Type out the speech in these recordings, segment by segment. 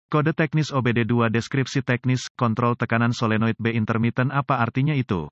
Kode teknis OBD2 deskripsi teknis, kontrol tekanan solenoid B intermittent apa artinya itu?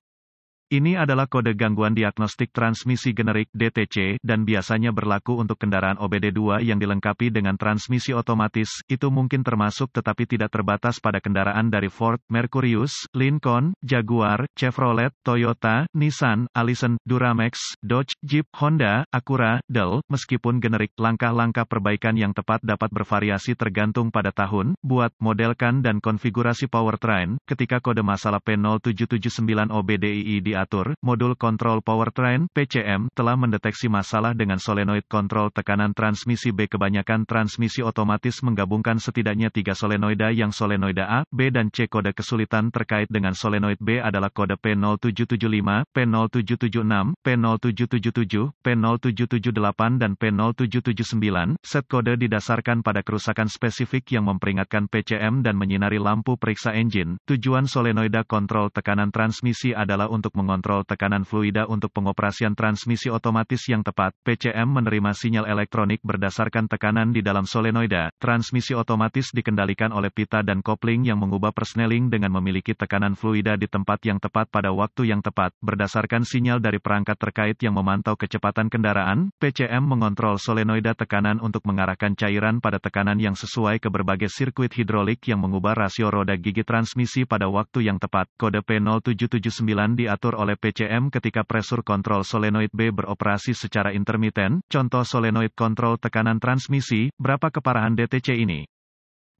Ini adalah kode gangguan diagnostik transmisi generik (DTC) dan biasanya berlaku untuk kendaraan OBD2 yang dilengkapi dengan transmisi otomatis. Itu mungkin termasuk tetapi tidak terbatas pada kendaraan dari Ford, Mercurius, Lincoln, Jaguar, Chevrolet, Toyota, Nissan, Allison, Duramax, Dodge, Jeep, Honda, Acura, Dell. Meskipun generik, langkah-langkah perbaikan yang tepat dapat bervariasi tergantung pada tahun, modelkan dan konfigurasi powertrain. Ketika kode masalah P0779 OBDII diatur, modul kontrol powertrain (PCM) telah mendeteksi masalah dengan solenoid kontrol tekanan transmisi B. Kebanyakan transmisi otomatis menggabungkan setidaknya 3 solenoida yang solenoida A, B dan C. Kode kesulitan terkait dengan solenoid B adalah kode P0775, P0776, P0777, P0778 dan P0779. Set kode didasarkan pada kerusakan spesifik yang memperingatkan PCM dan menyinari lampu periksa engine. Tujuan solenoida kontrol tekanan transmisi adalah untuk mengontrol tekanan fluida untuk pengoperasian transmisi otomatis yang tepat. PCM menerima sinyal elektronik berdasarkan tekanan di dalam solenoida. Transmisi otomatis dikendalikan oleh pita dan kopling yang mengubah persneling dengan memiliki tekanan fluida di tempat yang tepat pada waktu yang tepat. Berdasarkan sinyal dari perangkat terkait yang memantau kecepatan kendaraan, PCM mengontrol solenoida tekanan untuk mengarahkan cairan pada tekanan yang sesuai ke berbagai sirkuit hidrolik yang mengubah rasio roda gigi transmisi pada waktu yang tepat. Kode P0779 diatur oleh PCM ketika presur kontrol solenoid B beroperasi secara intermiten. Contoh solenoid kontrol tekanan transmisi. Berapa keparahan DTC ini?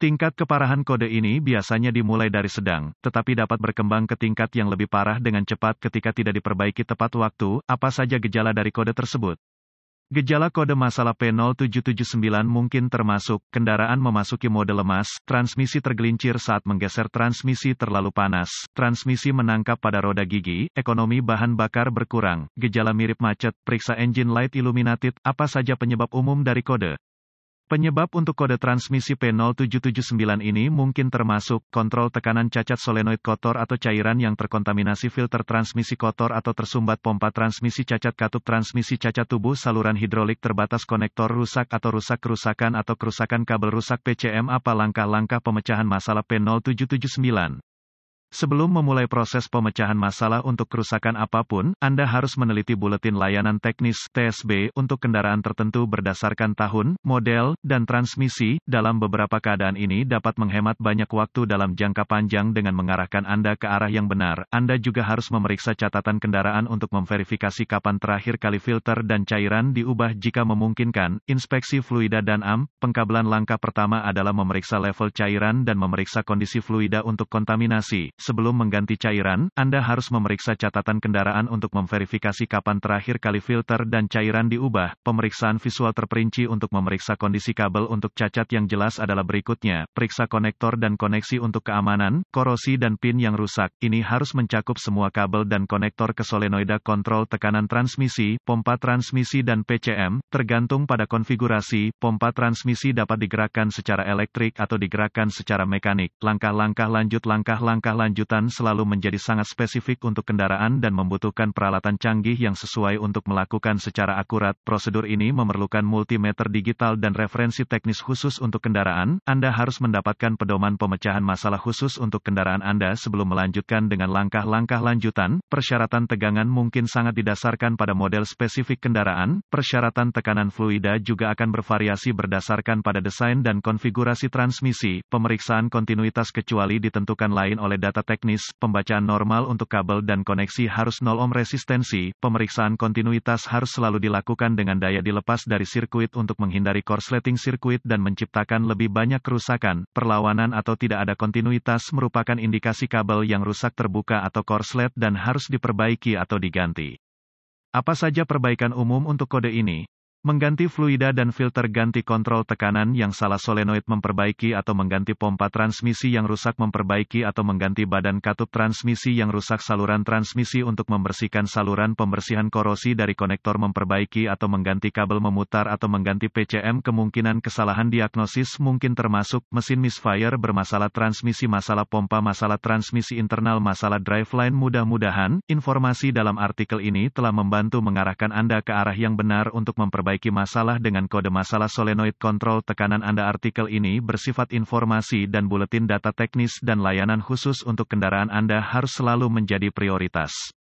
Tingkat keparahan kode ini biasanya dimulai dari sedang, tetapi dapat berkembang ke tingkat yang lebih parah dengan cepat ketika tidak diperbaiki tepat waktu. Apa saja gejala dari kode tersebut? Gejala kode masalah P0779 mungkin termasuk, kendaraan memasuki mode lemas, transmisi tergelincir saat menggeser transmisi terlalu panas, transmisi menangkap pada roda gigi, ekonomi bahan bakar berkurang, gejala mirip macet, periksa engine light illuminated. Apa saja penyebab umum dari kode? Penyebab untuk kode transmisi P0779 ini mungkin termasuk, kontrol tekanan cacat solenoid kotor atau cairan yang terkontaminasi filter transmisi kotor atau tersumbat pompa transmisi cacat katup transmisi cacat tubuh saluran hidrolik terbatas konektor rusak atau rusak kerusakan atau kerusakan kabel rusak PCM. Apa langkah-langkah pemecahan masalah P0779? Sebelum memulai proses pemecahan masalah untuk kerusakan apapun, Anda harus meneliti buletin layanan teknis (TSB) untuk kendaraan tertentu berdasarkan tahun, model, dan transmisi. Dalam beberapa keadaan ini dapat menghemat banyak waktu dalam jangka panjang dengan mengarahkan Anda ke arah yang benar. Anda juga harus memeriksa catatan kendaraan untuk memverifikasi kapan terakhir kali filter dan cairan diubah jika memungkinkan. Inspeksi fluida dan AM. Pengkabelan langkah pertama adalah memeriksa level cairan dan memeriksa kondisi fluida untuk kontaminasi. Sebelum mengganti cairan, Anda harus memeriksa catatan kendaraan untuk memverifikasi kapan terakhir kali filter dan cairan diubah. Pemeriksaan visual terperinci untuk memeriksa kondisi kabel untuk cacat yang jelas adalah berikutnya. Periksa konektor dan koneksi untuk keamanan, korosi dan pin yang rusak. Ini harus mencakup semua kabel dan konektor ke solenoida kontrol tekanan transmisi, pompa transmisi dan PCM. Tergantung pada konfigurasi, pompa transmisi dapat digerakkan secara elektrik atau digerakkan secara mekanik. Langkah-langkah lanjutan selalu menjadi sangat spesifik untuk kendaraan dan membutuhkan peralatan canggih yang sesuai untuk melakukan secara akurat. Prosedur ini memerlukan multimeter digital dan referensi teknis khusus untuk kendaraan. Anda harus mendapatkan pedoman pemecahan masalah khusus untuk kendaraan Anda sebelum melanjutkan dengan langkah-langkah lanjutan. Persyaratan tegangan mungkin sangat didasarkan pada model spesifik kendaraan. Persyaratan tekanan fluida juga akan bervariasi berdasarkan pada desain dan konfigurasi transmisi. Pemeriksaan kontinuitas kecuali ditentukan lain oleh data teknis, pembacaan normal untuk kabel dan koneksi harus 0 ohm resistensi. Pemeriksaan kontinuitas harus selalu dilakukan dengan daya dilepas dari sirkuit untuk menghindari korsleting sirkuit dan menciptakan lebih banyak kerusakan. Perlawanan atau tidak ada kontinuitas merupakan indikasi kabel yang rusak terbuka atau korslet dan harus diperbaiki atau diganti. Apa saja perbaikan umum untuk kode ini? Mengganti fluida dan filter, ganti kontrol tekanan yang salah solenoid, memperbaiki atau mengganti pompa transmisi yang rusak, memperbaiki atau mengganti badan katup transmisi yang rusak, saluran transmisi untuk membersihkan saluran, pembersihan korosi dari konektor, memperbaiki atau mengganti kabel, memutar atau mengganti PCM. Kemungkinan kesalahan diagnosis mungkin termasuk mesin misfire bermasalah, transmisi masalah pompa, masalah transmisi internal, masalah driveline. Mudah-mudahan informasi dalam artikel ini telah membantu mengarahkan Anda ke arah yang benar untuk memperbaiki memperbaiki masalah dengan kode masalah solenoid kontrol tekanan Anda. Artikel ini bersifat informasi dan buletin data teknis dan layanan khusus untuk kendaraan Anda harus selalu menjadi prioritas.